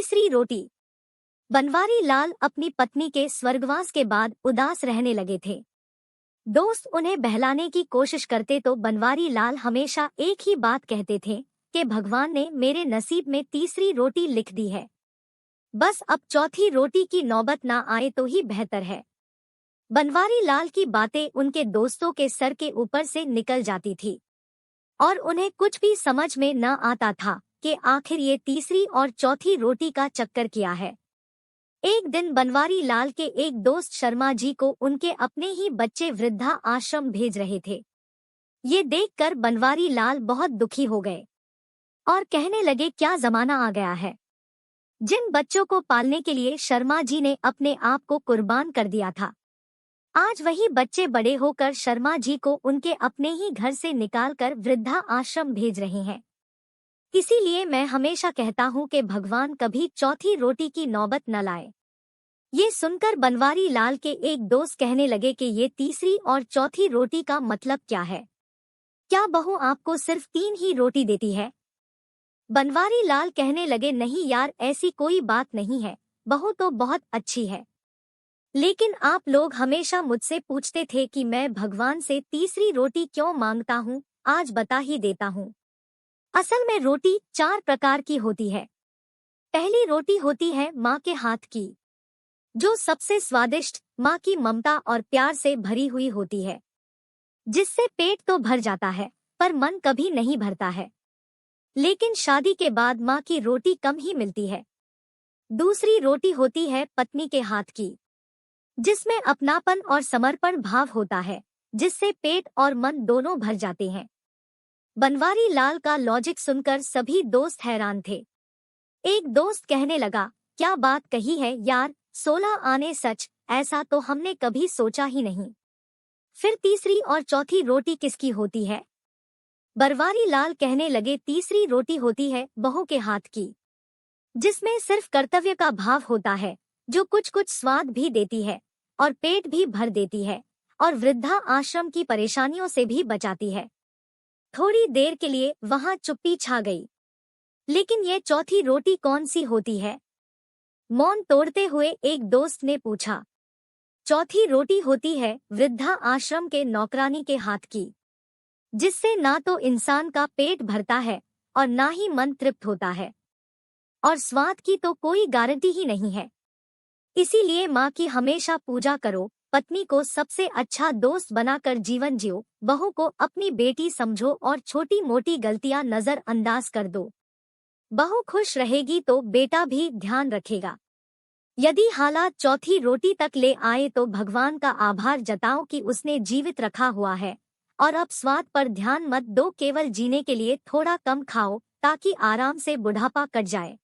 तीसरी रोटी। बनवारी लाल अपनी पत्नी के स्वर्गवास के बाद उदास रहने लगे थे। दोस्त उन्हें बहलाने की कोशिश करते तो बनवारी लाल हमेशा एक ही बात कहते थे कि भगवान ने मेरे नसीब में तीसरी रोटी लिख दी है। बस अब चौथी रोटी की नौबत ना आए तो ही बेहतर है। बनवारी लाल की बातें उनके दोस्तों के सर के ऊपर से निकल जाती थी और उन्हें कुछ भी समझ में न आता था कि आखिर ये तीसरी और चौथी रोटी का चक्कर क्या है। एक दिन बनवारी लाल के एक दोस्त शर्मा जी को उनके अपने ही बच्चे वृद्धा आश्रम भेज रहे थे। ये देखकर बनवारी लाल बहुत दुखी हो गए और कहने लगे, क्या जमाना आ गया है। जिन बच्चों को पालने के लिए शर्मा जी ने अपने आप को कुर्बान कर दिया था, आज वही बच्चे बड़े होकर शर्मा जी को उनके अपने ही घर से निकालकर वृद्धा आश्रम भेज रहे हैं। इसीलिए मैं हमेशा कहता हूँ कि भगवान कभी चौथी रोटी की नौबत न लाए। ये सुनकर बनवारी लाल के एक दोस्त कहने लगे कि ये तीसरी और चौथी रोटी का मतलब क्या है? क्या बहू आपको सिर्फ 3 ही रोटी देती है? बनवारी लाल कहने लगे, नहीं यार, ऐसी कोई बात नहीं है, बहू तो बहुत अच्छी है। लेकिन आप लोग हमेशा मुझसे पूछते थे कि मैं भगवान से तीसरी रोटी क्यों मांगता हूँ। आज बता ही देता हूँ। असल में रोटी 4 प्रकार की होती है। पहली रोटी होती है माँ के हाथ की, जो सबसे स्वादिष्ट, माँ की ममता और प्यार से भरी हुई होती है, जिससे पेट तो भर जाता है पर मन कभी नहीं भरता है। लेकिन शादी के बाद माँ की रोटी कम ही मिलती है। दूसरी रोटी होती है पत्नी के हाथ की, जिसमें अपनापन और समर्पण भाव होता है, जिससे पेट और मन दोनों भर जाते हैं। बनवारी लाल का लॉजिक सुनकर सभी दोस्त हैरान थे। एक दोस्त कहने लगा, क्या बात कही है यार, 16 आने सच, ऐसा तो हमने कभी सोचा ही नहीं। फिर तीसरी और चौथी रोटी किसकी होती है? बनवारी लाल कहने लगे, तीसरी रोटी होती है बहू के हाथ की, जिसमें सिर्फ कर्तव्य का भाव होता है, जो कुछ कुछ स्वाद भी देती है और पेट भी भर देती है और वृद्धा आश्रम की परेशानियों से भी बचाती है। थोड़ी देर के लिए वहां चुप्पी छा गई। लेकिन ये चौथी रोटी कौन सी होती है? मौन तोड़ते हुए एक दोस्त ने पूछा। चौथी रोटी होती है वृद्धा आश्रम के नौकरानी के हाथ की, जिससे ना तो इंसान का पेट भरता है और ना ही मन तृप्त होता है, और स्वाद की तो कोई गारंटी ही नहीं है। इसीलिए माँ की हमेशा पूजा करो, पत्नी को सबसे अच्छा दोस्त बनाकर जीवन जियो, बहू को अपनी बेटी समझो और छोटी मोटी गलतियां नजरअंदाज कर दो। बहू खुश रहेगी तो बेटा भी ध्यान रखेगा। यदि हालात चौथी रोटी तक ले आए तो भगवान का आभार जताओ कि उसने जीवित रखा हुआ है। और अब स्वाद पर ध्यान मत दो, केवल जीने के लिए थोड़ा कम खाओ ताकि आराम से बुढ़ापा कट जाए।